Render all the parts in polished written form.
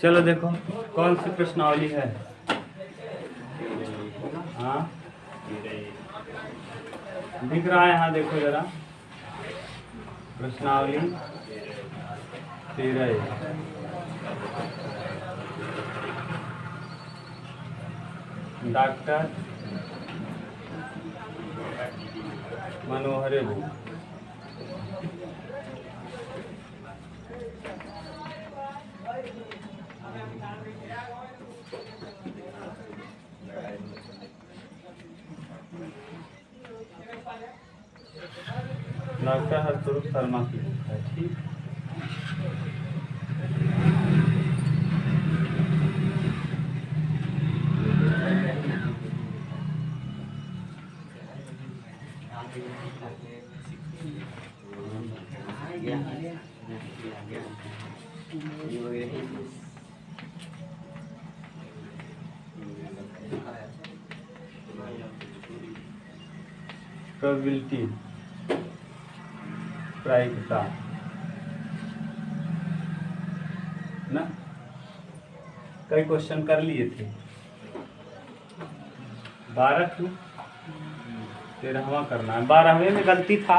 चलो देखो कौन सी प्रश्नावली है। हाँ दिख रहा है, यहाँ देखो जरा प्रश्नावली 13। डॉक्टर मनोहर बुक। डॉक्टर हरस्वरूप शर्मा की बुक है, ठीक। प्रोबेबिलिटी, प्रायिकता ना, कई क्वेश्चन कर लिए थे। 12 क्यों, 13वां करना है। 12वें में गलती था,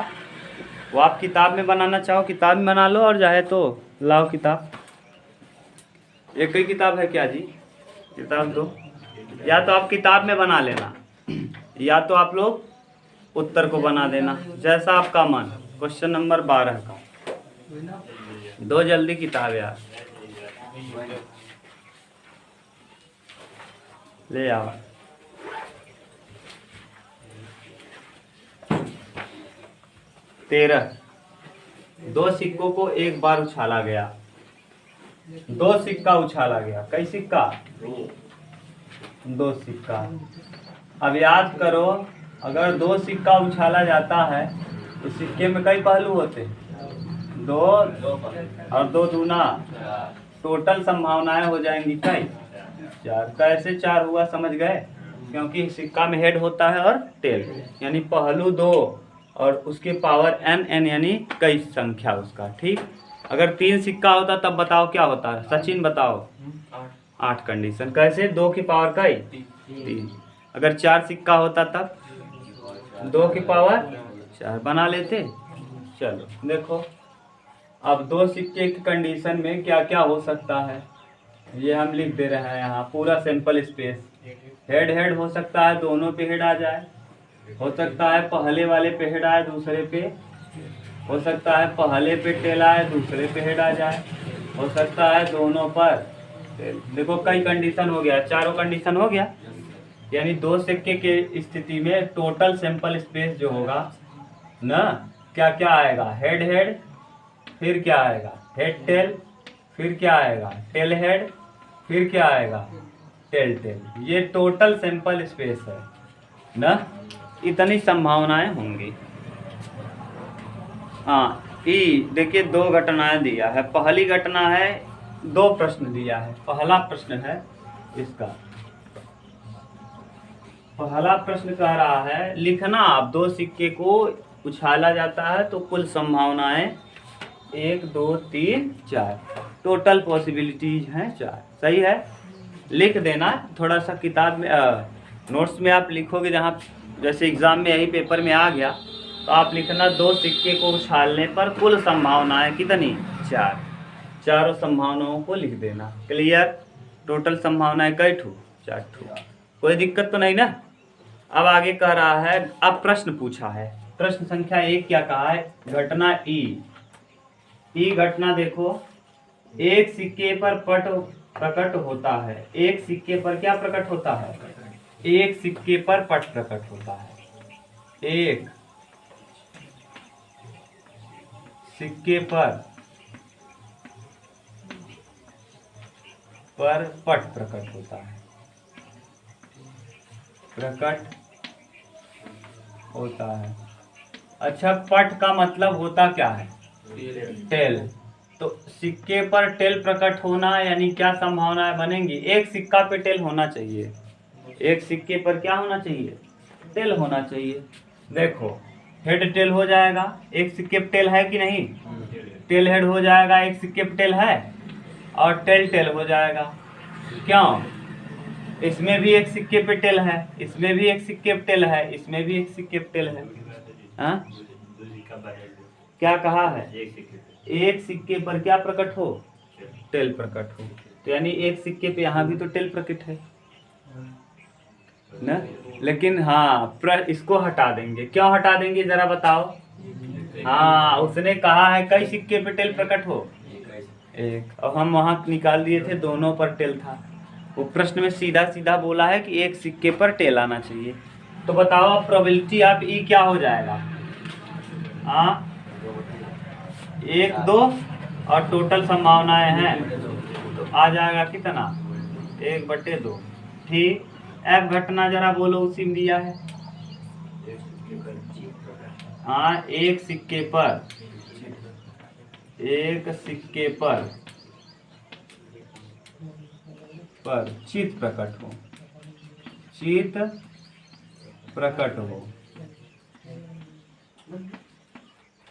वो आप किताब में बनाना चाहो किताब में बना लो, और चाहे तो लाओ किताब। एक ही किताब है क्या जी, किताब दो, या तो आप किताब में बना लेना या तो आप लोग उत्तर को बना देना, जैसा आपका मन। क्वेश्चन नंबर 12 का दो जल्दी किताब यार, ले आओ। तेरह, दो सिक्कों को एक बार उछाला गया। दो सिक्का उछाला गया, कई सिक्का, दो सिक्का। अब याद करो, अगर दो सिक्का उछाला जाता है तो सिक्के में कई पहलू होते हैं, दो और दो दूना, टोटल संभावनाएं हो जाएंगी कई, 4। कैसे 4 हुआ समझ गए, क्योंकि सिक्का में हेड होता है और टेल, यानी पहलू 2 और उसके पावर n यानी कई संख्या उसका, ठीक। अगर 3 सिक्का होता तब बताओ क्या होता है, सचिन बताओ। 8 कंडीशन। कैसे, 2 की पावर कई 3। अगर 4 सिक्का होता तब 2 की पावर 4 बना लेते। चलो देखो, अब 2 सिक्के की कंडीशन में क्या क्या हो सकता है, ये हम लिख दे रहे हैं यहाँ, पूरा सैंपल स्पेस। हेड हेड हो सकता है, दोनों पे हेड आ जाए, हो सकता है पहले वाले पे हेड आए दूसरे पे, हो सकता है पहले पे टेल आए दूसरे पे हेड आ जाए, हो सकता है दोनों पर टेल। देखो कई कंडीशन हो गया, चारों कंडीशन हो गया, यानी 2 सिक्के के स्थिति में टोटल सैंपल स्पेस जो होगा ना, क्या क्या आएगा, हेड हेड, फिर क्या आएगा हेड टेल, फिर क्या आएगा टेल हेड, फिर क्या आएगा टेल टेल। ये टोटल सैंपल स्पेस है ना, इतनी संभावनाएं होंगी। हाँ देखिए 2 घटनाएं दिया है। पहली घटना है, 2 प्रश्न दिया है। पहला प्रश्न है इसका, पहला प्रश्न कह रहा है लिखना आप 2 सिक्के को उछाला जाता है तो कुल संभावनाएं 1 2 3 4, टोटल पॉसिबिलिटीज हैं 4। सही है, लिख देना। थोड़ा सा किताब में नोट्स में आप लिखोगे, जहाँ जैसे एग्जाम में यही पेपर में आ गया तो आप लिखना 2 सिक्के को उछालने पर कुल संभावनाएं कितनी, 4। चारों संभावनाओं को लिख देना। क्लियर, टोटल संभावनाएं कई ठू, 4 ठू। कोई दिक्कत तो नहीं ना। अब आगे कह रहा है, अब प्रश्न पूछा है, प्रश्न संख्या 1 क्या कहा है, घटना ई घटना देखो, एक सिक्के पर पट प्रकट होता है। एक सिक्के पर क्या प्रकट होता है, एक सिक्के पर पट प्रकट होता है। एक सिक्के पर पट प्रकट होता है, प्रकट होता है। अच्छा, पट का मतलब होता क्या है, टेल। तो सिक्के पर टेल प्रकट होना यानी क्या संभावनाएं बनेंगी, एक सिक्का पे टेल होना चाहिए, एक सिक्के पर क्या होना चाहिए, टेल होना चाहिए। देखो हेड टेल हो जाएगा, एक सिक्के पे टेल है कि नहीं, टेल हेड हो जाएगा, एक सिक्के पे टेल है। और टेल टेल हो जाएगा। क्यों? इसमें भी एक सिक्के पे टेल है, इसमें भी एक सिक्के पे टेल है, इसमें भी एक सिक्के पे टेल है। हाँ? क्या कहा है? एक सिक्के पर क्या प्रकट हो? टेल प्रकट हो। तो यानी एक सिक्के पे यहाँ भी तो टेल प्रकट है ना। लेकिन हाँ इसको हटा देंगे। क्यों हटा देंगे जरा बताओ। हाँ उसने कहा है कई सिक्के पे टेल प्रकट हो, एक। और हम वहाँ निकाल दिए थे दोनों पर टेल था। वो प्रश्न में सीधा सीधा बोला है कि एक सिक्के पर टेल आना चाहिए। तो बताओ अब प्रोबेबिलिटी ऑफ ई क्या हो जाएगा। हाँ 1 2 और टोटल संभावनाएं हैं तो आ जाएगा कितना 1/2। ठीक। एफ घटना जरा बोलो उसी में दिया है। हाँ एक सिक्के पर चित प्रकट हो।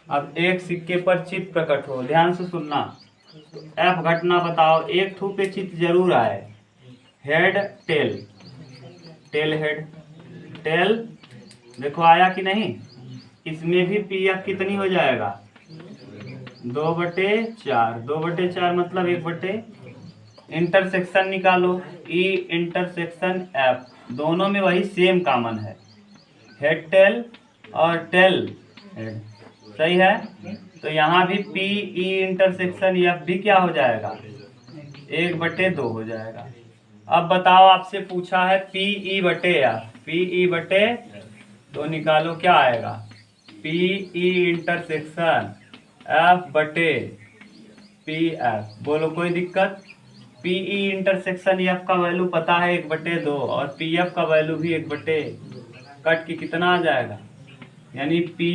अब एक सिक्के पर चित प्रकट हो, ध्यान से सुनना। तो एफ घटना बताओ, एक थू पे चित जरूर आए। Head tail, tail head, tail देखो आया कि नहीं। इसमें भी पी एफ कितनी हो जाएगा 2/4। 2/4 मतलब 1/। इंटरसेक्शन निकालो, ई इंटरसेक्शन एफ, दोनों में वही सेम कॉमन है, हेड टेल और टेल हेड। सही है। तो यहाँ भी पी ई इंटरसेक्शन एफ भी क्या हो जाएगा 1/2 हो जाएगा। अब बताओ आपसे पूछा है पी ई बटे एफ, पी ई बटे तो निकालो क्या आएगा पी ई इंटरसेक्शन एफ बटे पी एफ। बोलो कोई दिक्कत। पी ई इंटरसेक्शन एफ का वैल्यू पता है 1/2 और पी एफ का वैल्यू भी 1/, कट के कितना आ जाएगा यानी पी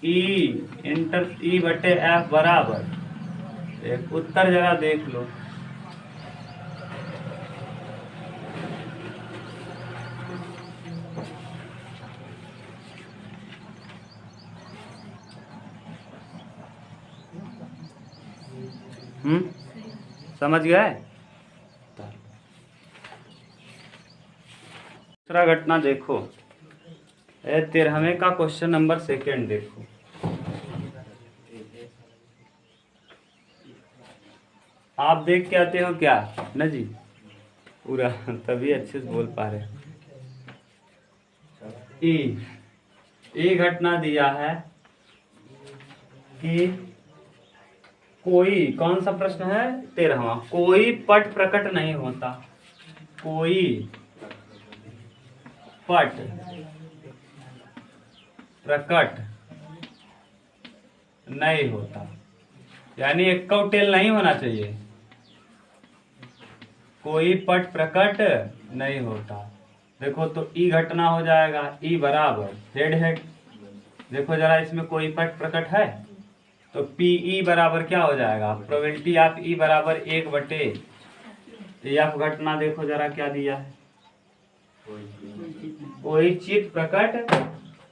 ई बटे एफ बराबर। एक उत्तर जरा देख लो। समझ गए। दूसरा घटना देखो, 13वें का क्वेश्चन नंबर 2 देखो। आप देख के आते हो क्या ना जी पूरा, तभी अच्छे से बोल पा रहे। ई घटना दिया है कि कोई, कौन सा प्रश्न है 13वां, कोई पट प्रकट नहीं होता, कोई पट प्रकट नहीं होता, यानी एक टेल नहीं होना चाहिए। कोई पट प्रकट नहीं होता। देखो तो ई घटना हो जाएगा ई बराबर हेड हेड। देखो जरा इसमें कोई पट प्रकट है तो पी ई बराबर क्या हो जाएगा, प्रोबेबिलिटी ऑफ ई बराबर 1/। एफ घटना देखो जरा क्या दिया है, कोई चित प्रकट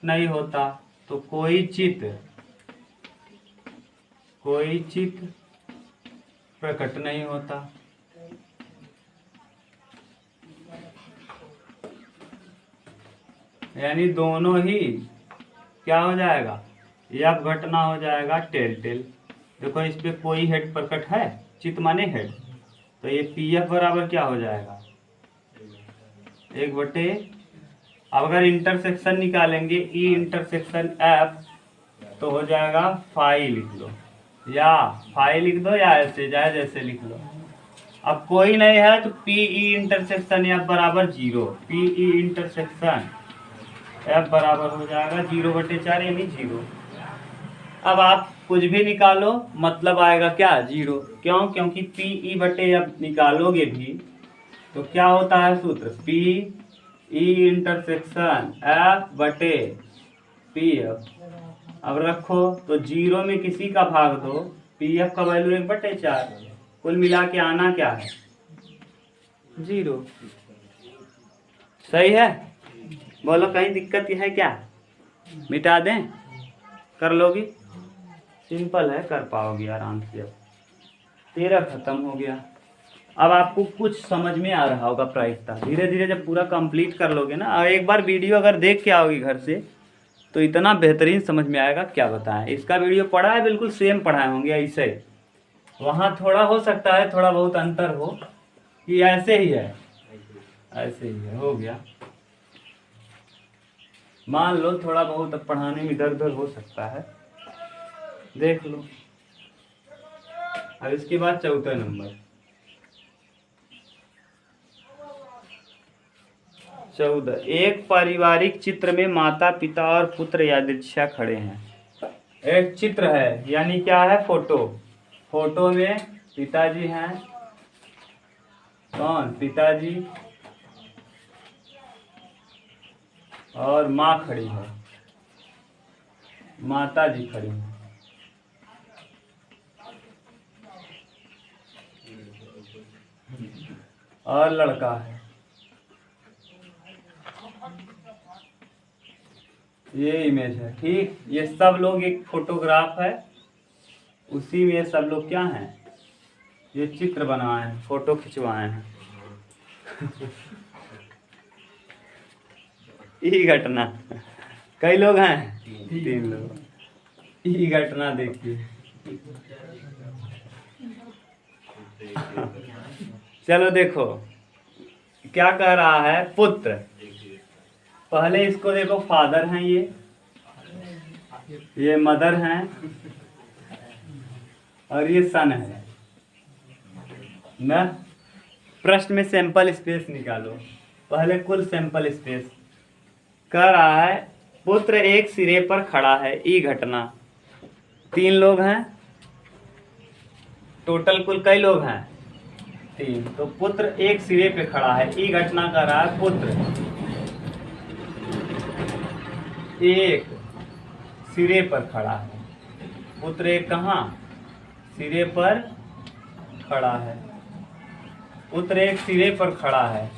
नहीं होता। तो कोई चित प्रकट नहीं होता। यानी दोनों ही क्या हो जाएगा, एफ घटना हो जाएगा टेल टेल। देखो इस पे कोई हेड प्रकट है, चित माने हेड, तो ये पी एफ बराबर क्या हो जाएगा 1/। अब अगर इंटरसेक्शन निकालेंगे ई इंटरसेक्शन एफ तो हो जाएगा फाई लिख लो, या फाई लिख दो या ऐसे जाए जैसे लिख लो। अब कोई नहीं है तो पी ई इंटरसेक्शन एफ बराबर 0, पी ई इंटरसेक्शन एफ बराबर हो जाएगा 0/4 यानी 0। अब आप कुछ भी निकालो मतलब आएगा क्या 0। क्यों? क्योंकि पी ई बटे एफ निकालोगे भी तो क्या होता है सूत्र, पी ई इंटरसेक्शन एफ बटे पी एफ। अब रखो तो 0 में किसी का भाग दो, पी एफ का वैल्यू 1/4, कुल मिला के आना क्या है 0। सही है। बोलो कहीं दिक्कत है क्या, मिटा दें, कर लोगी, सिंपल है, कर पाओगी आराम से। अब 13 खत्म हो गया। अब आपको कुछ समझ में आ रहा होगा प्रायिकता। धीरे धीरे जब पूरा कंप्लीट कर लोगे ना, और एक बार वीडियो अगर देख के आओगे घर से, तो इतना बेहतरीन समझ में आएगा क्या बताएं। इसका वीडियो पढ़ा है, बिल्कुल सेम पढ़ाए होंगे ऐसे। वहाँ थोड़ा हो सकता है थोड़ा बहुत अंतर हो, कि ऐसे ही है, ऐसे ही है, हो गया। मान लो थोड़ा बहुत अब पढ़ाने में इधर उधर हो सकता है, देख लो। अब इसके बाद 4था नंबर, 14। एक पारिवारिक चित्र में माता पिता और पुत्र यादृच्छा खड़े हैं। एक चित्र है यानी क्या है, फोटो। फोटो में पिताजी हैं, कौन, पिताजी, और माँ खड़ी है, माता जी खड़ी है। और लड़का है, ये इमेज है, ठीक। ये सब लोग एक फोटोग्राफ है, उसी में सब लोग क्या हैं, ये चित्र बनाए हैं, फोटो खिंचवाए हैं। ई घटना, कई लोग हैं, 3 लोग। ई घटना देखिए। चलो देखो क्या कह रहा है, पुत्र। पहले इसको देखो, फादर हैं ये मदर हैं, और ये सन है ना। प्रश्न में सैंपल स्पेस निकालो, पहले कुल सैंपल स्पेस। कह रहा है पुत्र एक सिरे पर खड़ा है, ई घटना। 3 लोग हैं टोटल, कुल कई लोग हैं, 3। तो पुत्र एक सिरे पे खड़ा है, ई घटना कर रहा है पुत्र एक सिरे पर खड़ा है। पुत्र एक कहाँ, सिरे पर खड़ा है। पुत्र एक सिरे पर खड़ा है,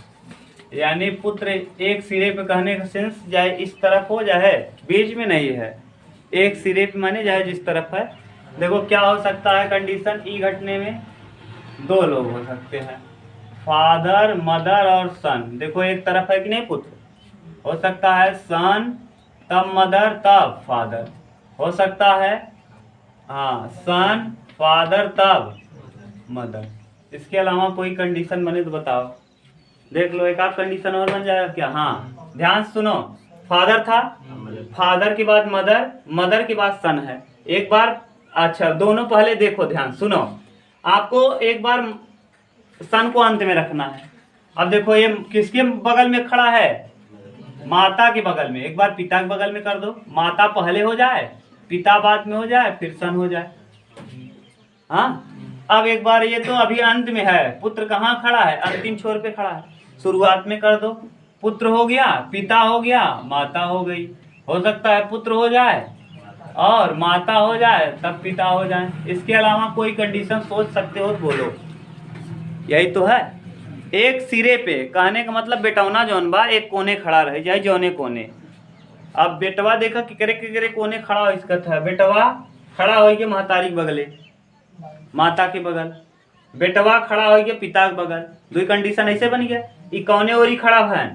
यानी पुत्र एक सिरे पे कहने का सेंस जाए इस तरफ हो जाए, बीच में नहीं है। एक सिरे पे माने जाए जिस तरफ है। देखो क्या हो सकता है कंडीशन, ई घटने में 2 लोग हो सकते हैं, फादर, मदर और सन। देखो एक तरफ है कि नहीं, पुत्र हो सकता है, सन तब मदर तब फादर हो सकता है, हाँ, सन फादर तब मदर। इसके अलावा कोई कंडीशन बने तो बताओ। देख लो एक आध कंडीशन और बन जाएगा क्या। हाँ ध्यान सुनो, फादर था, फादर के बाद मदर, मदर के बाद सन है। एक बार, अच्छा दोनों पहले देखो, ध्यान सुनो। आपको एक बार सन को अंत में रखना है। अब देखो ये किसके बगल में खड़ा है, माता के बगल में। एक बार पिता के बगल में कर दो, माता पहले हो जाए, पिता बाद में हो जाए, फिर सन हो जाए। हाँ अब एक बार ये तो अभी अंत में है, पुत्र कहाँ खड़ा है, अंतिम छोर पे खड़ा है। शुरुआत में कर दो, पुत्र हो गया, पिता हो गया, माता हो गई। हो सकता है पुत्र हो जाए और माता हो जाए तब पिता हो जाए। इसके अलावा कोई कंडीशन सोच सकते हो तो बोलो। यही तो है। एक सिरे पे कहने का मतलब बेटौना जौन बा एक कोने खड़ा रहे जाए, जौने कोने। अब बेटवा देखा किकरे कोने खड़ा हो, इसका था बेटवा खड़ा हो गया महतारी के बगले, माता के बगल। बेटवा खड़ा हो गया पिता के बगल। 2 कंडीशन ऐसे बन गया। ई कौने और ही खड़ा है,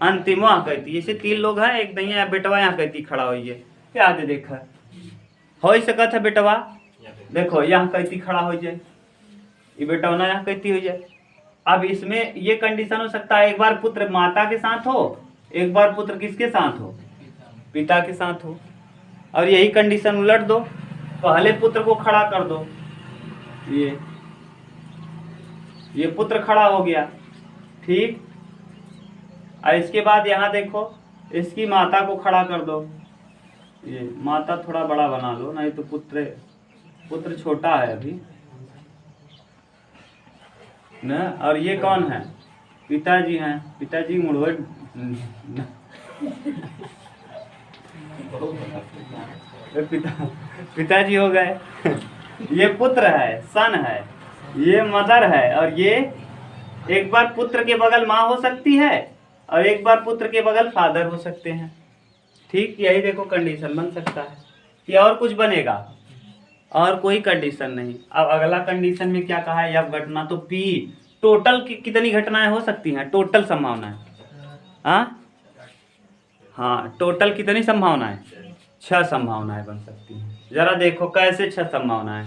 अंतिम वहाँ कहती। जैसे 3 लोग हैं, एक दैया बेटवा यहाँ कहती खड़ा हो गया, क्या दे देखा हो सकत है बेटवा, देखो यहाँ कहती खड़ा हो जाए, ये बेटौना यहाँ कहती हो जाए। अब इसमें ये कंडीशन हो सकता है, एक बार पुत्र माता के साथ हो, एक बार पुत्र किसके साथ हो, पिता के साथ हो। और यही कंडीशन उलट दो, पहले पुत्र को खड़ा कर दो, ये पुत्र खड़ा हो गया, ठीक। और इसके बाद यहाँ देखो इसकी माता को खड़ा कर दो, ये माता थोड़ा बड़ा बना लो, नहीं तो पुत्र छोटा है अभी न। और ये कौन है, पिताजी हैं, पिताजी मुड़ो पिताजी हो गए। ये पुत्र है, सन है, ये मदर है, और ये एक बार पुत्र के बगल माँ हो सकती है और एक बार पुत्र के बगल फादर हो सकते हैं, ठीक। यही देखो कंडीशन बन सकता है कि और कुछ बनेगा, और कोई कंडीशन नहीं। अब अगला कंडीशन में क्या कहा है, यह घटना, तो पी टोटल कितनी घटनाएं हो सकती हैं, टोटल संभावनाएं। हाँ टोटल कितनी संभावनाएं, 6 संभावनाएं बन सकती हैं। जरा देखो कैसे 6 संभावनाएं,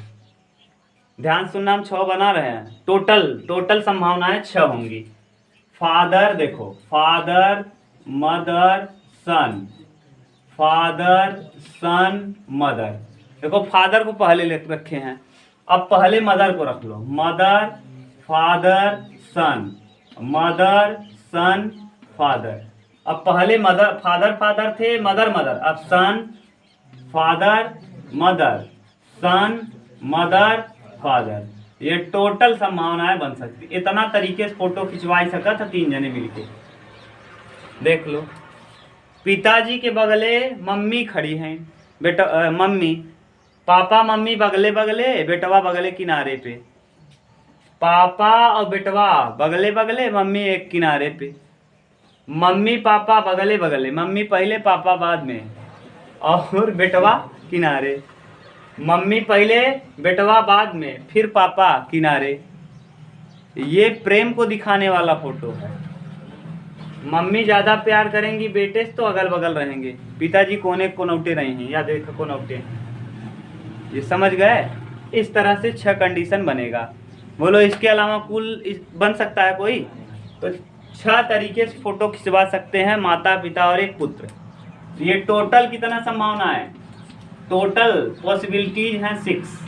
ध्यान सुनना, हम 6 बना रहे हैं। टोटल संभावनाएं 6 होंगी। फादर, देखो फादर मदर सन, फादर सन मदर। देखो फादर को पहले रखे हैं, अब पहले मदर को रख लो। मदर फादर सन, मदर सन फादर। अब पहले मदर फादर थे, मदर, अब सन फादर मदर, सन मदर फादर। ये टोटल संभावनाएं बन सकती। इतना तरीके से फोटो खिंचवाई सका था 3 जने मिलके। देख लो, पिताजी के बगले मम्मी खड़ी हैं, बेटा मम्मी, पापा मम्मी बगले बेटवा बगले किनारे पे। पापा और बेटवा बगले मम्मी एक किनारे पे। मम्मी पापा बगले, मम्मी पहले पापा बाद में, और बेटवा किनारे। मम्मी पहले बेटवा बाद में, फिर पापा किनारे। ये प्रेम को दिखाने वाला फोटो है। मम्मी ज्यादा प्यार करेंगी बेटे से तो अगल बगल रहेंगे, पिताजी कोने कोनौटे रहे हैं, या देखो कोनौटे। ये समझ गए। इस तरह से 6 कंडीशन बनेगा। बोलो इसके अलावा कुल बन सकता है कोई? तो 6 तरीके से फोटो खिंचवा सकते हैं माता पिता और एक पुत्र। ये टोटल कितना संभावना है, टोटल पॉसिबिलिटीज हैं 6।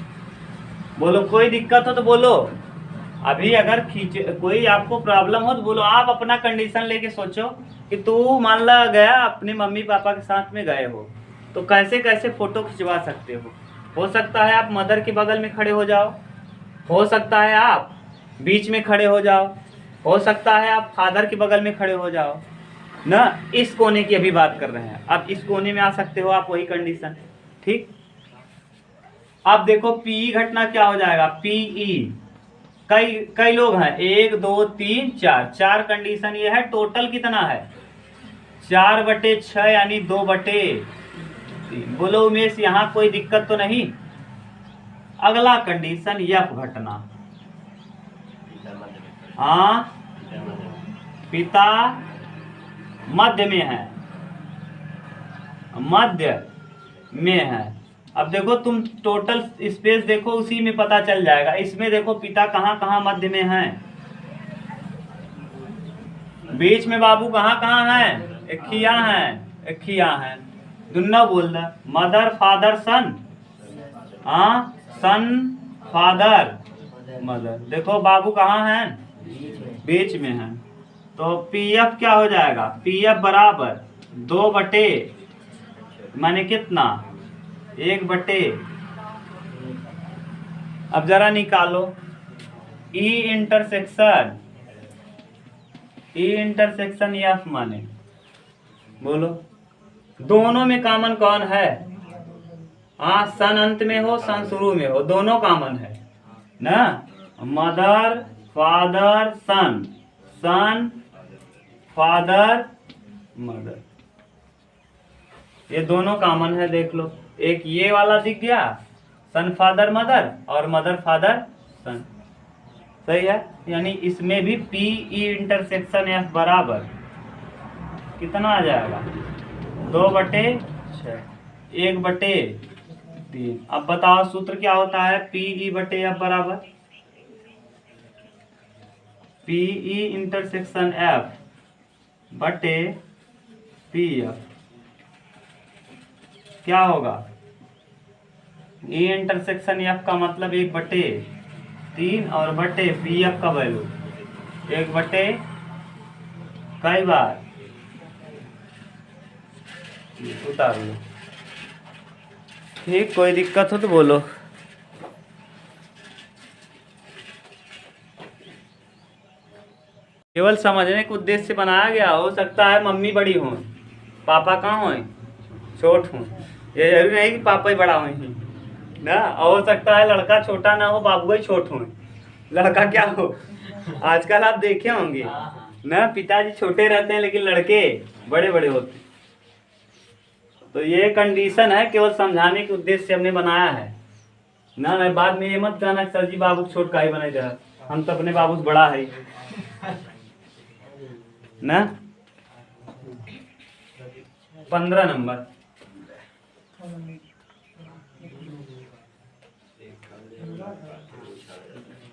बोलो कोई दिक्कत हो तो बोलो। अभी अगर कोई आपको प्रॉब्लम हो तो बोलो। आप अपना कंडीशन लेके सोचो कि तू मान ला गया अपने मम्मी पापा के साथ में गए हो, तो कैसे कैसे फोटो खिंचवा सकते हो सकता है आप मदर के बगल में खड़े हो जाओ, हो सकता है आप बीच में खड़े हो जाओ, हो सकता है आप फादर के बगल में खड़े हो जाओ ना। इस कोने की अभी बात कर रहे हैं, अब इस कोने में आ सकते हो आप, वही कंडीशन। ठीक, अब देखो पीई घटना क्या हो जाएगा, पीई। कई लोग हैं, 1 2 3 4 कंडीशन ये है। टोटल कितना है, 4/6 यानी 2/3। बोलो उमेश यहाँ कोई दिक्कत तो नहीं। अगला कंडीशन यफ घटना। हाँ, पिता मध्य में है, मध्य में है। अब देखो तुम टोटल स्पेस देखो, उसी में पता चल जाएगा। इसमें देखो पिता कहाँ कहाँ मध्य में है, बीच में बाबू कहाँ कहाँ है, एक खिया है। दुन्ना बोल दा, मदर फादर सन। हाँ, सन फादर मदर। देखो बाबू कहाँ है, बीच में है। तो पीएफ क्या हो जाएगा, पीएफ बराबर 2/, माने कितना, 1/। अब जरा निकालो ई इंटरसेक्शन एफ माने, बोलो दोनों में कॉमन कौन है। हाँ, सन अंत में हो सन शुरू में हो, दोनों कॉमन है ना। मदर फादर सन, सन फादर मदर, ये दोनों कॉमन है। देख लो, एक ये वाला दिख गया, सन फादर मदर, और मदर फादर सन। सही है, यानी इसमें भी पी ई इंटरसेक्शन एफ बराबर कितना आ जाएगा, 2/6, 1/3। अब बताओ सूत्र क्या होता है, पी ई बटे एफ बराबर पी ई इंटरसेक्शन एफ बटे पी एफ। क्या होगा, ई इंटरसेक्शन एफ का मतलब 1/3 और बटे पी एफ का वैल्यू 1/, कई बार उतार लो। ठीक, कोई दिक्कत हो तो बोलो। केवल समझने के उद्देश्य से बनाया गया। हो सकता है मम्मी बड़ी हो, पापा कहाँ हो, छोट हूँ। ये जरूरी नहीं कि पापा ही बड़ा हो ना। हो सकता है लड़का छोटा ना हो, बाबू ही छोट हो, लड़का क्या हो। आजकल आप देखे होंगे ना, पिताजी छोटे रहते हैं लेकिन लड़के बड़े बड़े होते हैं। तो ये कंडीशन है, केवल समझाने के उद्देश्य से हमने बनाया है ना नहीं, बाद में ये मत कहना सर जी बाबू छोट का ही बनाई दे, हम तो अपने बाबू से बड़ा है ना। 15 नंबर,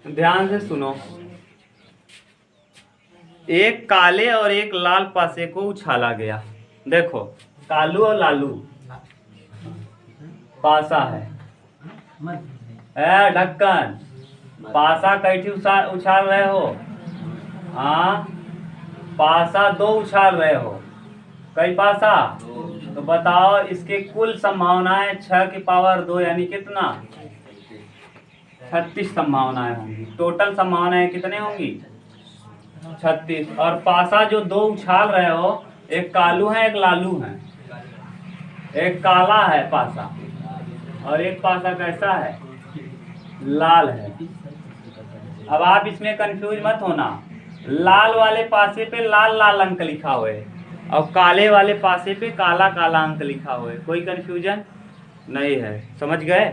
ध्यान से सुनो। एक काले और एक लाल पासे को उछाला गया। देखो कालू और लालू पासा है, ढक्कन पासा कैठी उछाल रहे हो? हाँ, पासा 2 उछाल रहे हो। कई पासा? तो बताओ इसके कुल संभावनाएं 6 की पावर 2 यानी कितना? 36 संभावनाएं होंगी। टोटल संभावनाएं कितने होंगी? 36। और पासा जो 2 उछाल रहे हो, एक कालू है एक लालू है। एक काला है पासा और एक पासा कैसा है? लाल है। अब आप इसमें कंफ्यूज मत होना, लाल वाले पासे पे लाल लाल अंक लिखा हुआ है और काले वाले पासे पे काला काला अंक लिखा हुआ है। कोई कंफ्यूजन नहीं है, समझ गए?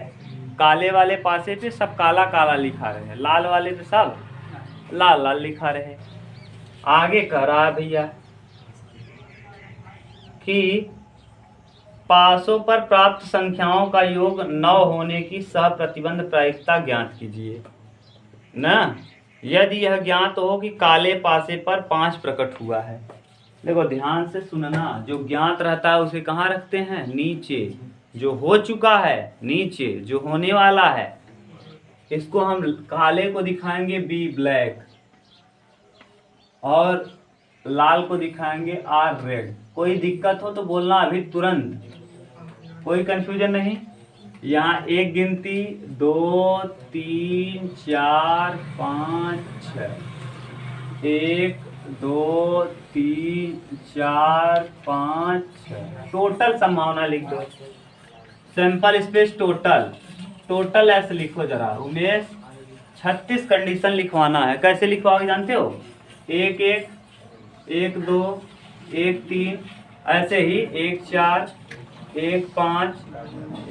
काले वाले पासे पे सब काला काला लिखा रहे, लाल वाले पे सब लाल लाल लिखा रहे। आगे कह रहा है भैया कि पासों पर प्राप्त संख्याओं का योग 9 होने की सहप्रतिबंध प्रायिकता ज्ञात कीजिए ना। यदि यह ज्ञात हो कि काले पासे पर 5 प्रकट हुआ है। देखो ध्यान से सुनना, जो ज्ञात रहता है उसे कहाँ रखते हैं? नीचे। जो हो चुका है नीचे, जो होने वाला है इसको हम काले को दिखाएंगे बी ब्लैक और लाल को दिखाएंगे आर रेड। कोई दिक्कत हो तो बोलना अभी तुरंत, कोई कंफ्यूजन नहीं। यहाँ एक गिनती 2 3 4 5 6, 1 2 3 4 5 6, टोटल संभावना लिख दो। सैंपल स्पेस टोटल, टोटल ऐसे लिखो जरा उमेश। 36 कंडीशन लिखवाना है। कैसे लिखवाओगे जानते हो? 1 1 1 2 1 3 ऐसे ही 1 4 1 5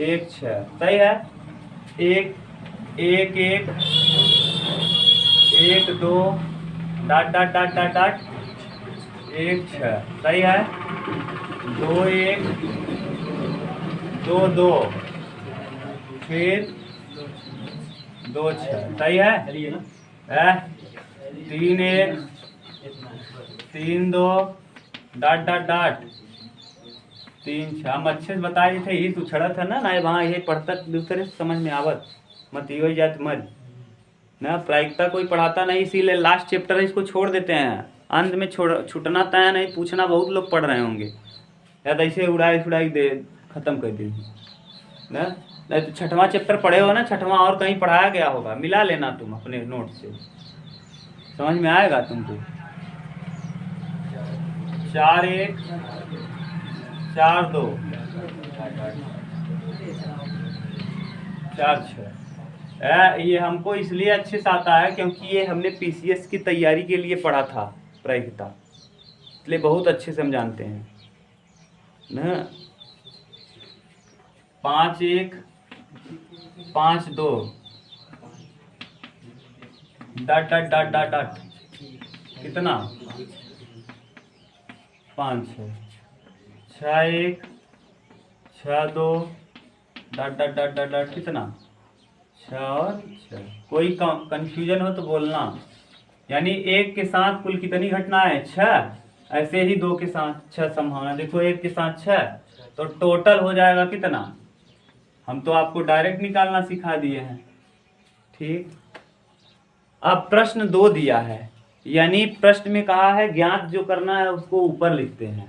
1 6, सही है। 1 1 1 1 2 dot dot dot dot dot 1 6, सही है। 2 1 2 2 फिर 2 6, सही है। 3 1 3 2 डॉट डॉट डॉट 3 6। हम अच्छे से बताए थे, ये उछड़त है ना वहाँ ये पढ़ता दूसरे से समझ में आवत मत ही जात मत ना। प्रायिकता कोई पढ़ाता नहीं, इसीलिए लास्ट चैप्टर है इसको छोड़ देते हैं। अंत में छूटना तय नहीं, पूछना बहुत लोग पढ़ रहे होंगे, या तो ऐसे उड़ाई दे खत्म कर देंगे ना। नहीं तो 6वां चैप्टर पढ़े हो ना, 6वां और कहीं पढ़ाया गया होगा, मिला लेना तुम अपने नोट से, समझ में आएगा तुमको। 4 1 4 2 4 6। ये हमको इसलिए अच्छे से आता है क्योंकि ये हमने पीसीएस की तैयारी के लिए पढ़ा था प्रायिकता, इसलिए बहुत अच्छे से हम जानते हैं ना। 5 1 5 2 dot dot dot dot dot कितना? 5 6 6 1 6 2 dot dot dot dot dot कितना? 6 और 6। कोई कंफ्यूजन हो तो बोलना। यानी 1 के साथ कुल कितनी घटना है? 6। ऐसे ही 2 के साथ 6 संभावना। देखो 1 के साथ 6 तो टोटल हो जाएगा कितना? हम तो आपको डायरेक्ट निकालना सिखा दिए हैं, ठीक। अब प्रश्न 2 दिया है, यानी प्रश्न में कहा है ज्ञात जो करना है उसको ऊपर लिखते हैं।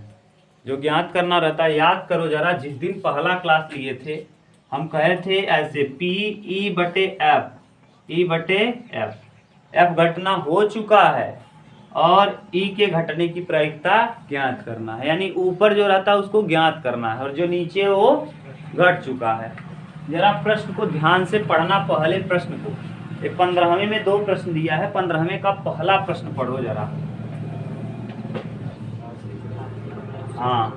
जो ज्ञात करना रहता है, याद करो जरा, जिस दिन पहला क्लास लिए थे हम कहे थे ऐसे P E बटे F, E बटे F। F घटना हो चुका है और E के घटने की प्रायिकता ज्ञात करना है, यानी ऊपर जो रहता है उसको ज्ञात करना है और जो नीचे वो घट चुका है। जरा प्रश्न को ध्यान से पढ़ना, पहले प्रश्न को। 15वें में 2 प्रश्न दिया है, 15वें का पहला प्रश्न पढ़ो जरा। हाँ,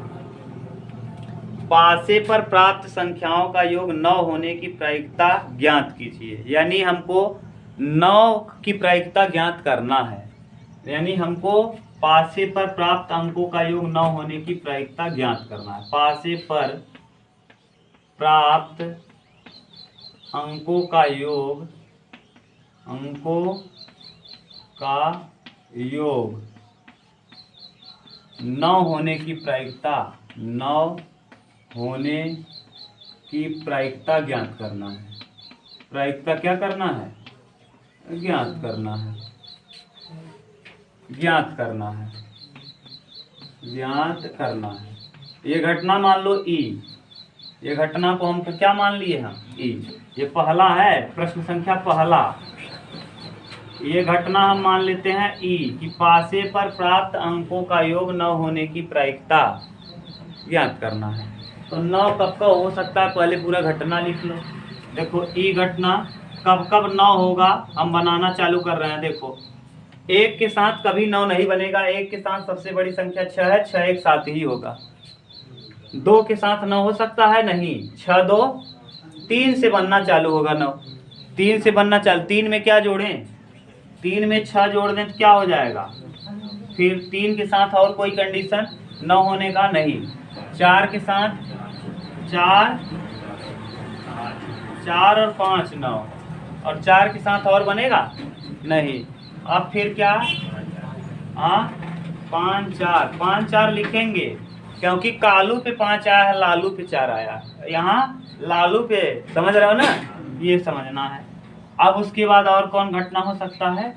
पासे पर प्राप्त संख्याओं का योग 9 होने की प्रायिकता ज्ञात कीजिए। यानी हमको 9 की प्रायिकता ज्ञात करना है। यानी हमको पासे पर प्राप्त अंकों का योग 9 होने की प्रायिकता ज्ञात करना है। पासे पर प्राप्त अंकों का योग 9 होने की प्रायिकता 9 होने की प्रायिकता ज्ञात करना है। प्रायिकता क्या करना है? ज्ञात करना है। ज्ञात करना है। ज्ञात करना है। ये घटना मान लो ई। ये घटना को हमको क्या मान लिए हम? ई। ये पहला है, प्रश्न संख्या पहला। ये घटना हम मान लेते हैं ई कि पासे पर प्राप्त अंकों का योग 9 होने की प्रायिकता ज्ञात करना है। तो 9 कब कब हो सकता है, पहले पूरा घटना लिख लो। देखो ई घटना कब कब 9 होगा, हम बनाना चालू कर रहे हैं। देखो एक के साथ कभी 9 नहीं बनेगा। एक के साथ सबसे बड़ी संख्या 6 है, 6 एक साथ ही होगा। 2 के साथ 9 हो सकता है? नहीं। 6 2 3 से बनना चालू होगा 9। 3 से बनना चालू। 3 में क्या जोड़ें? 3 में 6 जोड़ दें तो क्या हो जाएगा? फिर 3 के साथ और कोई कंडीशन 9 होने का? नहीं। 4 के साथ 4 और 5 9, और 4 के साथ और बनेगा? नहीं। अब फिर क्या? 5 4 लिखेंगे क्योंकि कालू पे 5 आया है, लालू पे 4 आया। यहाँ लालू पे, समझ रहे हो ना? ये समझना है। अब उसके बाद और कौन घटना हो सकता है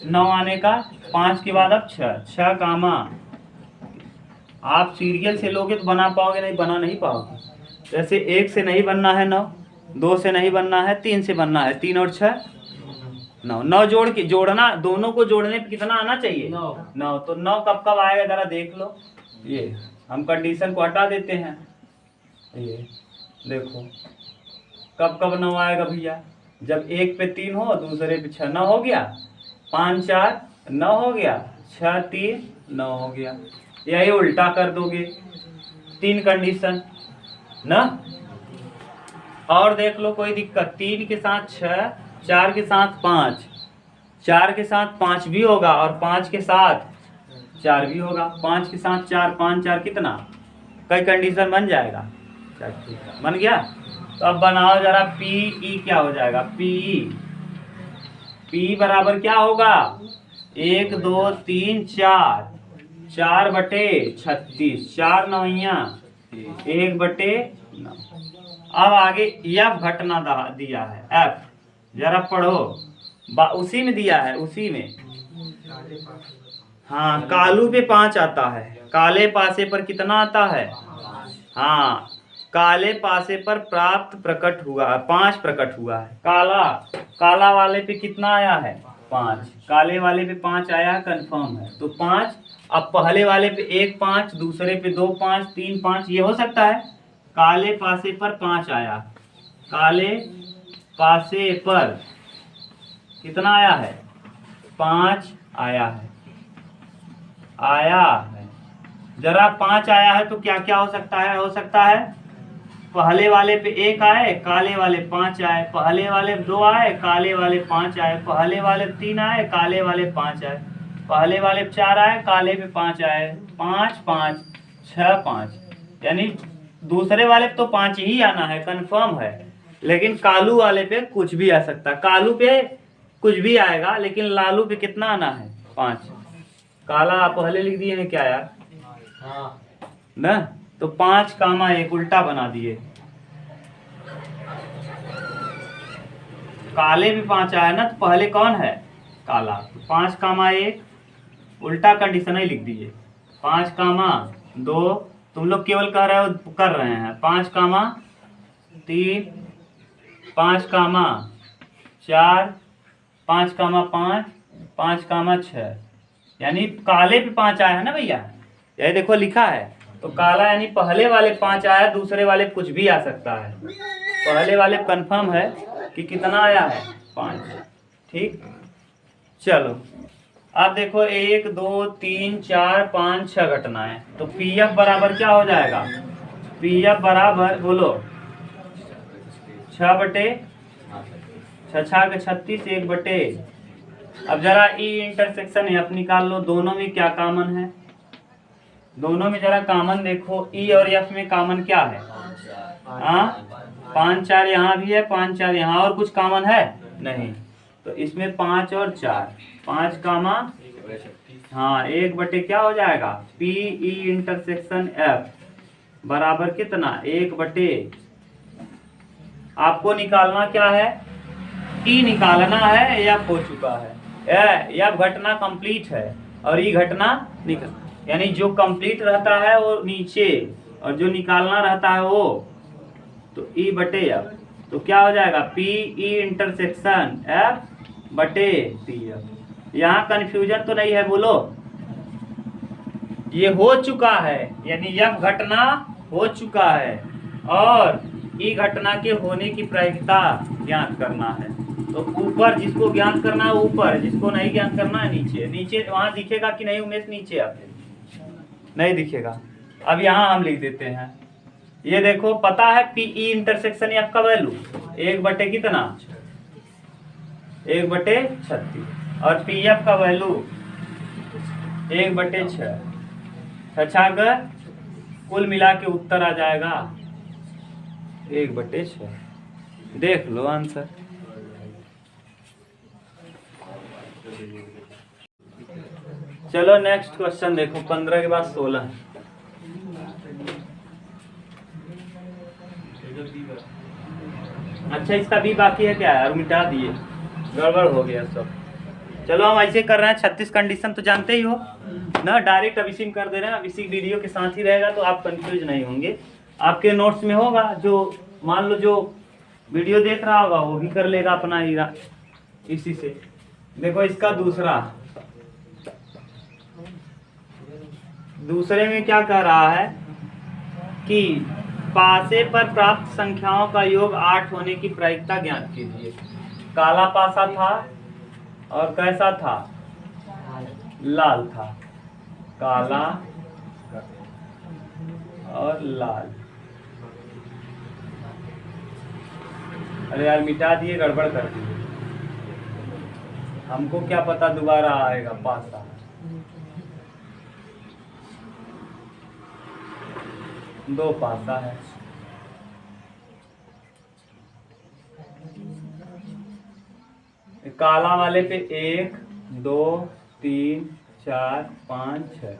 9 आने का? 5 के बाद अब 6 कामा। आप सीरियल से लोगे तो बना पाओगे? नहीं, बना नहीं पाओगे। जैसे 1 से नहीं बनना है 9, 2 से नहीं बनना है, 3 से बनना है। 3 और 6 9। 9 जोड़ के जोड़ना, दोनों को जोड़ने पे कितना आना चाहिए? 9। तो 9 कब कब आएगा जरा देख लो। ये हम कंडीशन को हटा देते हैं। ये देखो कब कब 9 आएगा भैया? जब एक पे 3 हो, दूसरे पे 6। 9 हो गया। 5 4 9 हो गया। 6 3 9 हो गया। यही उल्टा कर दोगे। 3 कंडीशन ना। और देख लो कोई दिक्कत? 3 के साथ 6, 4 के साथ 5, 4 के साथ 5 भी होगा और 5 के साथ 4 भी होगा। 5 के साथ 4, 5 4 कितना? कई कंडीशन बन जाएगा। बन गया। तो अब बनाओ जरा पी ई क्या हो जाएगा? पी बराबर क्या होगा? 1 2 3 4, 4/36, 4 9 1/9। अब आगे एफ घटना दिया है। एफ जरा पढ़ो। उसी में दिया है, उसी में। हाँ, कालू पे 5 आता है। काले पासे पर कितना आता है? हाँ, काले पासे पर प्राप्त प्रकट हुआ 5 प्रकट हुआ है। काला वाले पे कितना आया है? 5। काले वाले पे 5 आया है, कंफर्म है। तो 5। अब पहले वाले पे 1 5, दूसरे पे 2 5, 3 5, ये हो सकता है। काले पासे पर 5 आया। काले पासे पर कितना आया है? 5 आया है। जरा 5 आया है तो क्या क्या हो सकता है? हो सकता है पहले वाले पे 1 आए, काले वाले 5 आए। पहले वाले 2 आए, काले वाले 5 आए। पहले वाले 3 आए, काले वाले 5 आए। पहले वाले 4 आए, काले पे 5 आए। 5 5 6 5, यानी दूसरे वाले पे तो 5 ही आना है, कंफर्म है। लेकिन कालू वाले पे कुछ भी आ सकता है। कालू पे कुछ भी आएगा, लेकिन लालू पे कितना आना है? 5। काला आप पहले लिख दिए हैं क्या यार? हाँ ना। तो 5 कामा 1 उल्टा बना दिए। काले भी 5 आया ना, तो पहले कौन है? काला। तो 5 कामा 1 उल्टा कंडीशन ही लिख दिए। 5 कामा 2, तुम लोग केवल कह रहे हो, कर रहे हैं। 5 कामा 3, 5 कामा 4, 5 कामा 5, 5 कामा 6, यानी काले पे 5 आया है ना भैया? यही देखो लिखा है। तो काला यानी पहले वाले 5 आया, दूसरे वाले कुछ भी आ सकता है। पहले वाले कंफर्म है कि कितना आया है? 5। ठीक, चलो अब देखो 1 2 3 4 5 6 घटनाएं। तो पी एफ बराबर क्या हो जाएगा? पी एफ बराबर बोलो 6/6 1/। अब जरा ई इंटरसेक्शन एफ निकाल लो, दोनों में क्या कॉमन है, दोनों में जरा कॉमन देखो, ई और एफ में कॉमन क्या है, हाँ 5 4 यहाँ भी है, 5 4 यहाँ, और कुछ कॉमन है नहीं, तो इसमें 5 और 4 5 कामा, हाँ 1/, क्या हो जाएगा पी ई इंटरसेक्शन एफ बराबर कितना 1/। आपको निकालना क्या है, ई निकालना है, एफ हो चुका है, एफ घटना कंप्लीट है और ई घटना निकल, यानी जो कंप्लीट रहता है वो नीचे और जो निकालना रहता है वो, तो E/F, तो क्या हो जाएगा पी ई इंटरसेक्शन F/P। यहाँ कंफ्यूजन तो नहीं है, बोलो ये हो चुका है, यानी F घटना हो चुका है और ई घटना के होने की प्रायिकता ज्ञात करना है। तो ऊपर जिसको ज्ञात करना है ऊपर, जिसको नहीं ज्ञात करना है नीचे। नीचे वहां दिखेगा कि नहीं उमेश, नीचे आपके नहीं दिखेगा। अब यहाँ हम लिख देते हैं, ये देखो पता है पीई इंटरसेक्शन एफ का वैल्यू 1/, कितना 1/36 और पी एफ का वैल्यू 1/6। छछागर कुल मिला के उत्तर आ जाएगा 1/6। देख लो आंसर। चलो नेक्स्ट क्वेश्चन देखो, 15 के बाद 16। अच्छा इसका भी बाकी है क्या यार, मिटा दिए, गड़बड़ हो गया सब। चलो हम ऐसे कर रहे हैं, 36 कंडीशन तो जानते ही हो ना, डायरेक्ट अब इसी में कर दे रहे हैं। अब इसी वीडियो के साथ ही रहेगा तो आप कंफ्यूज नहीं होंगे, आपके नोट्स में होगा। जो मान लो जो वीडियो देख रहा होगा वो भी कर लेगा अपना ही इसी से। देखो इसका दूसरे में क्या कह रहा है कि पासे पर प्राप्त संख्याओं का योग 8 होने की प्रायिकता ज्ञात कीजिए। काला पासा था और कैसा था, लाल था, काला और लाल। अरे यार मिटा दिए, गड़बड़ कर दिए, हमको क्या पता दोबारा आएगा पासा। दो पासा है, काला वाले पे 1 2 3 4 5 6,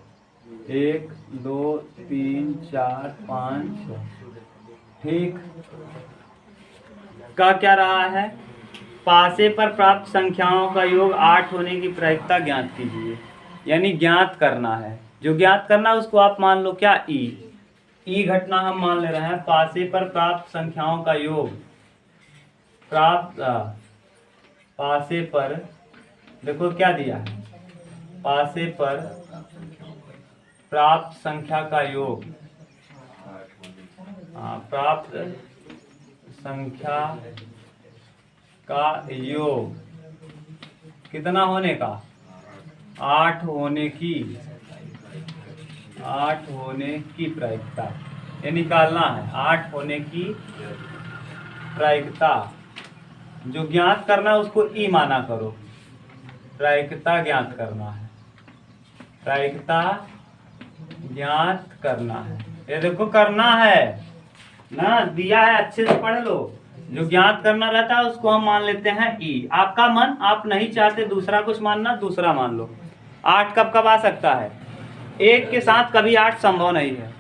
1 2 3 4 5 6। ठीक, का क्या रहा है, पासे पर प्राप्त संख्याओं का योग 8 होने की प्रायिकता ज्ञात कीजिए, यानी ज्ञात करना है। जो ज्ञात करना है उसको आप मान लो क्या ई घटना हम मान ले रहे हैं। पासे पर प्राप्त संख्याओं का योग, पासे पर देखो क्या दिया है, पासे पर प्राप्त संख्या का योग, प्राप्त संख्या का योग कितना होने का, 8 होने की प्रायिकता, ये निकालना है 8 होने की प्रायिकता। जो ज्ञात करना है उसको ई माना करो, प्रायिकता ज्ञात करना है, प्रायिकता ज्ञात करना है। ये देखो करना है ना, दिया है अच्छे से पढ़ लो। जो ज्ञात करना रहता है उसको हम मान लेते हैं ई। आपका मन, आप नहीं चाहते दूसरा कुछ मानना, दूसरा मान लो। 8 कब कब आ सकता है, 1 के साथ कभी 8 संभव नहीं है,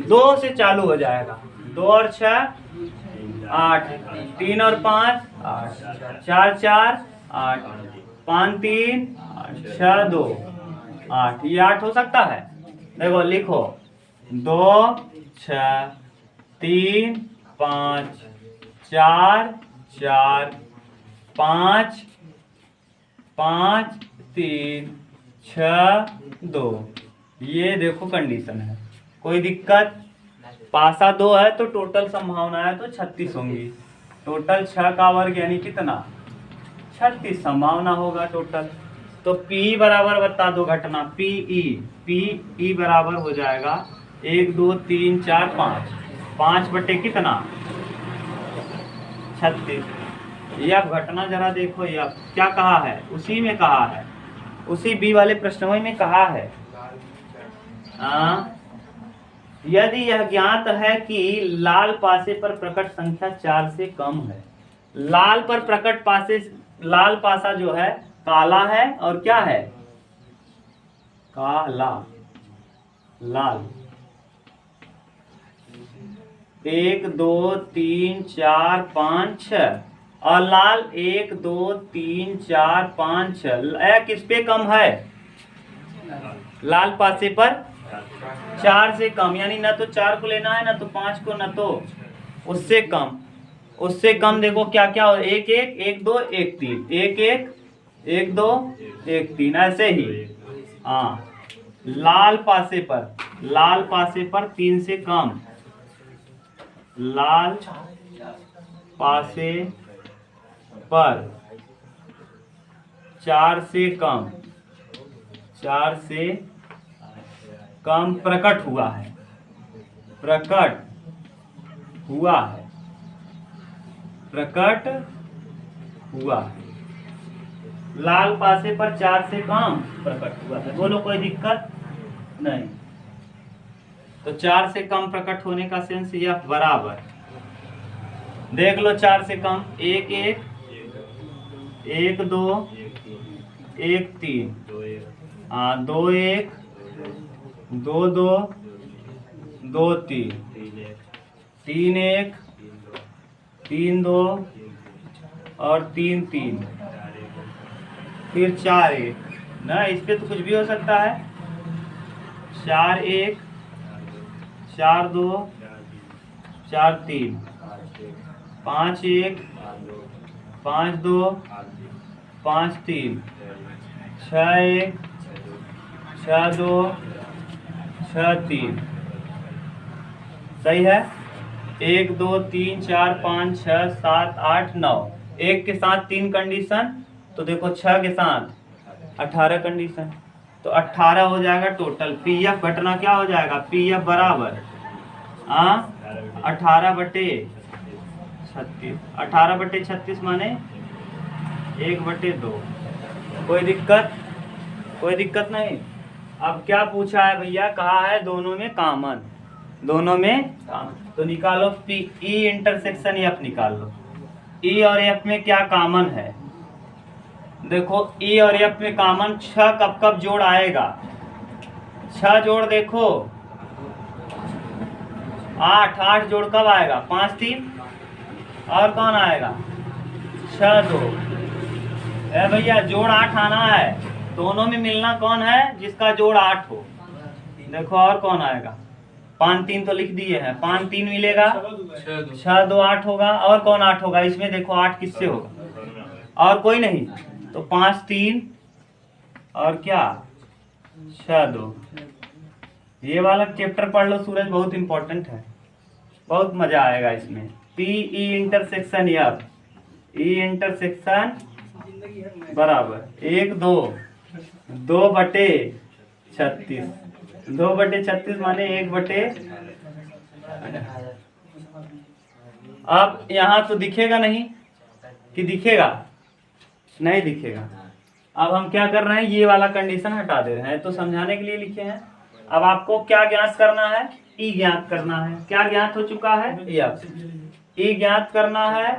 2 से चालू हो जाएगा, 2 और 6 8, 3 और 5 8, 4 4 8, 5 3 8, 6 2 8, ये 8 हो सकता है। देखो लिखो 2 6 3 5 4 4 5 5 3 6 2। ये देखो कंडीशन है, कोई दिक्कत। पासा 2 है तो टोटल संभावना है तो 36 होंगी। टोटल 6 का वर्ग यानी कितना, 36 संभावना होगा टोटल। तो P बराबर बता दो घटना, P E बराबर हो जाएगा 1 2 3 4 5। 5 बटे कितना 36। ये आप घटना जरा देखो, ये आप क्या कहा है, उसी में कहा है, उसी बी वाले प्रश्नों में कहा है। यदि यह ज्ञात है कि लाल पासे पर प्रकट संख्या 4 से कम है। लाल पर प्रकट पासे, लाल पासा जो है काला है और क्या है, काला, लाल। 1 2 3 4 5 6 और लाल 1 2 3 4 5 6 किस पे कम है, लाल पासे पर 4 से कम, यानी ना तो 4 को लेना है, ना तो 5 को, ना तो उससे कम। उससे कम देखो क्या क्या हो, 1 1 1 2 1 3, 1 1 1 2 1 3, ऐसे ही। हाँ, लाल पासे पर 3 से कम, लाल पासे पर 4 से कम, 4 से कम प्रकट हुआ है, प्रकट हुआ है, प्रकट हुआ है। लाल पासे पर 4 से कम प्रकट हुआ है। बोलो कोई दिक्कत नहीं। तो 4 से कम प्रकट होने का सेंस यह बराबर, देख लो 4 से कम 1 1 1 2 1 3, 2 1 2 2 2 3, 3 1 3 2 और 3 3, फिर 4 1 ना, इस पे तो कुछ भी हो सकता है। 4 1 4 2 4 3, 5 1 5 2 5 3, 6 1 6 2 6 3, सही है। 1 2 3 4 5 6 7 8 9, 1 के साथ 3 कंडीशन, तो देखो 6 के साथ 18 कंडीशन, तो 18 हो जाएगा टोटल। पीएफ घटना क्या हो जाएगा, पीएफ बराबर 18 बटे 36, 18 बटे 36 माने 1 बटे 2। कोई दिक्कत नहीं। अब क्या पूछा है भैया, कहा है दोनों में कॉमन, दोनों में कॉमन, तो निकालो पी ई इंटरसेक्शन एफ निकाल लो। ई और एफ में क्या कॉमन है, देखो ई और एफ में कॉमन 6 कब कब जोड़ आएगा, 6 जोड़ देखो 8 8 जोड़ कब आएगा, 5 3 और कौन आएगा 6 2। भैया जोड़ 8 आना है, दोनों में मिलना कौन है, जिसका जोड़ 8 हो। देखो और कौन आएगा, 5 3 तो लिख दिए हैं, 5 3 मिलेगा 6 2 8 होगा, और कौन 8 होगा इसमें, देखो 8 किससे होगा, और कोई नहीं, तो 5 3 और क्या 6 2। ये वाला चैप्टर पढ़ लो सूरज, बहुत इंपॉर्टेंट है, बहुत मजा आएगा इसमें। P E intersection F, E intersection बराबर 1 2 2 बटे 36, 2 बटे 36 माने 1 बटे। अब यहाँ तो दिखेगा नहीं कि दिखेगा, नहीं दिखेगा। अब हम क्या कर रहे हैं, ये वाला कंडीशन हटा दे रहे हैं, तो समझाने के लिए लिखे हैं। अब आपको क्या ज्ञात करना है, ई ज्ञात करना है। क्या ज्ञात हो चुका है, एफ। ई ज्ञात करना है,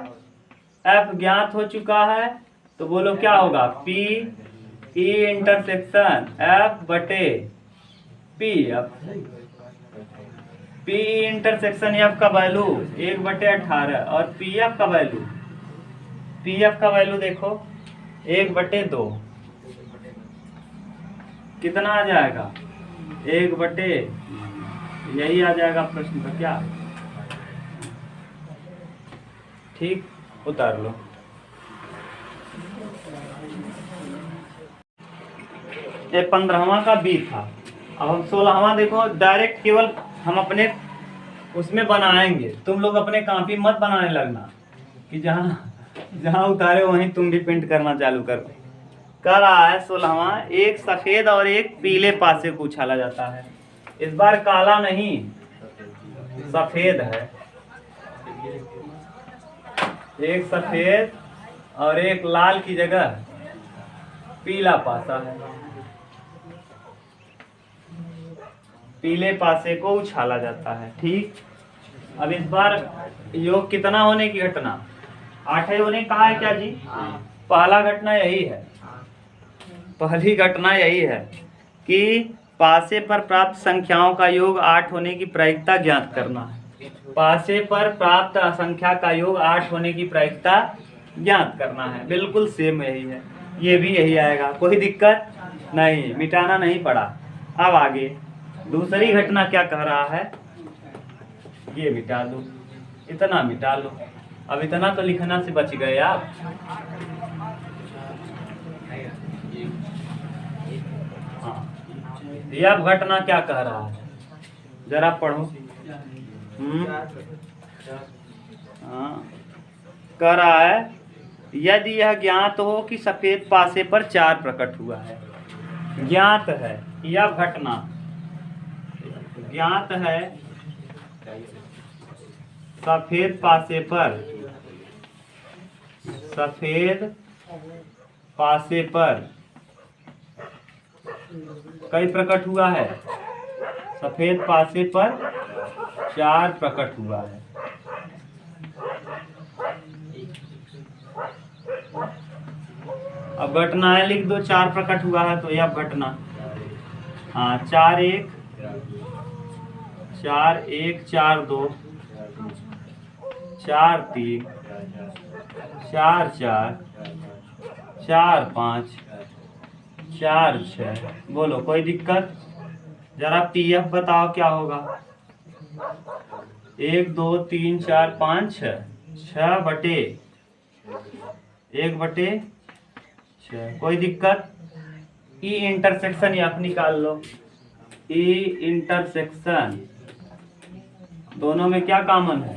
एफ ज्ञात हो चुका है, तो बोलो क्या होगा, पी ई इंटरसेक्शन एफ बटे P F. P intersection F का वैल्यू 1 बटे 18 और पी एफ का वैल्यू, पी एफ का वैल्यू देखो 1 बटे 2, कितना आ जाएगा 1 बटे, यही आ जाएगा प्रश्न का क्या, ठीक, उतार लो। ये 15वां का बी था। अब हम 16वां देखो, डायरेक्ट केवल हम अपने उसमें बनाएंगे, तुम लोग अपने कॉपी मत बनाने लगना कि जहां उतारे वहीं तुम भी प्रिंट करना चालू करो। कर रहा है 16वां, एक सफेद और एक पीले पासे को उछाला जाता है। इस बार काला नहीं, सफेद है, एक सफेद और एक लाल की जगह पीला पासा है। पीले पासे को उछाला जाता है। ठीक, अब इस बार योग कितना होने की घटना, 8 होने कहा है क्या जी? पहला घटना यही है, पहली घटना यही है कि पासे पर प्राप्त संख्याओं का योग 8 होने की प्रायिकता ज्ञात करना है। पासे पर प्राप्त संख्या का योग 8 होने की प्रायिकता ज्ञात करना है। बिल्कुल सेम यही है, ये भी यही आएगा, कोई दिक्कत नहीं, मिटाना नहीं पड़ा। अब आगे दूसरी घटना क्या कह रहा है, ये मिटा दो, इतना मिटा लो। अब इतना तो लिखना से बच गए आप। हाँ, यह घटना क्या कह रहा है, जरा पढ़ो। हाँ, कह रहा है यदि यह ज्ञात हो कि सफेद पासे पर 4 प्रकट हुआ है। ज्ञात है, यह घटना ज्ञात है, सफेद पासे पर कई प्रकट हुआ है, सफेद पासे पर 4 प्रकट हुआ है। अब घटना है, लिख दो 4 प्रकट हुआ है तो यह घटना। हाँ, 4 1 4 1 4 2 4 3 4 4 4 5 4 6। बोलो कोई दिक्कत? जरा पीएफ बताओ क्या होगा। 1 2 3 4 5 6, 6 बटे 1 बटे 6। कोई दिक्कत? ई इंटरसेक्शन आप निकाल लो। ई इंटरसेक्शन दोनों में क्या कॉमन है?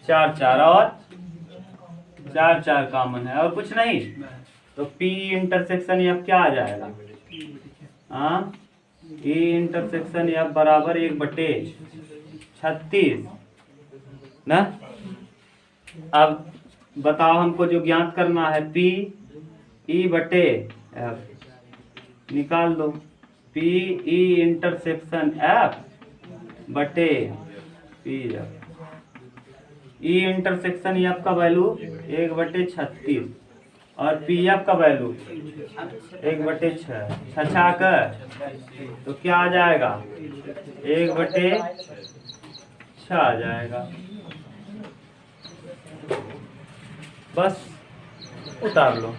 4 4 और 4 4 कॉमन है और कुछ नहीं। तो पी इंटरसेक्शन एफ क्या आ जाएगा? हाँ, ई इंटरसेक्शन एफ बराबर 1 बटे 36 ना। अब बताओ हमको जो ज्ञात करना है, पी ई बटे एफ निकाल दो। पी ई इंटरसेक्शन एफ बटे P F. E intersection F का वैल्यू 1 बटे 36 और पी एफ का वैल्यू 1 बटे 6 छछा कर तो क्या आ जाएगा? 1 बटे 6 आ जाएगा। बस उतार लो।